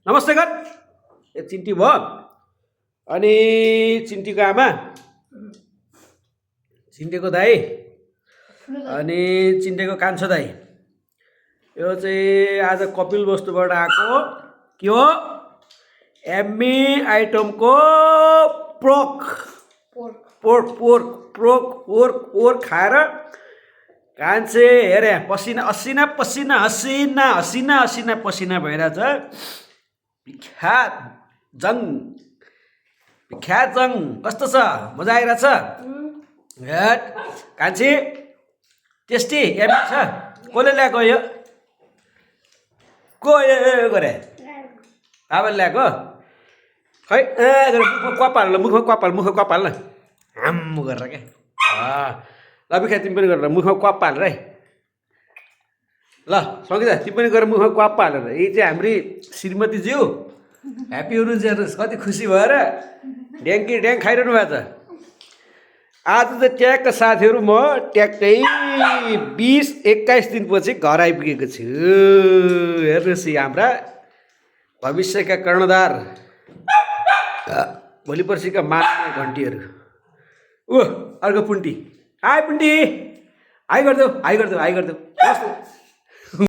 नमस्ते कर ए चिन्टी भयो अनि चिन्टीको आमा चिन्टेको दाई अनि चिन्टेको कान्छो दाई यो चाहिँ आज कपिल वस्तुबाट आएको के हो एम्मी आइटमको pork pork pork pork pork pork खाएर कान्छे हेरे पसिना असिना पसिना हसिना हसिना हसिना पसिना भइरहेछ विख्यात जङ कस्तो छ मजा आइरहेछ हेट कान्छे टेस्टी एमी छ कसले ल्याएको यो को यो गरे बाबाले ल्याएको खै कपाल मुखमा कपाल न आम्मु गरेर क्या ल बिखा तिमी पनि गरेर मुखमा क्वाप हालेर है ल सङ्गीता तिमी पनि गरेर मुखमा क्वाप हालेर यी चाहिँ हाम्री श्रीमतीज्यू ह्याप्पी हुनुहुन्छ हेर्नुहोस् कति खुसी भएर ड्याङ्की ड्याङ खाइरहनु भएको छ आज चाहिँ ट्यागका साथीहरू म ट्याक्कै 20-21 दिनपछि घर आइपुगेको छु हेर्नुहोस् हाम्रा भविष्यका कर्णधार भोलि पर्सिका मान्ने घन्टीहरू अर्को पुन्टी हाई पुन्टी हाई गरिदेऊ नमस्ते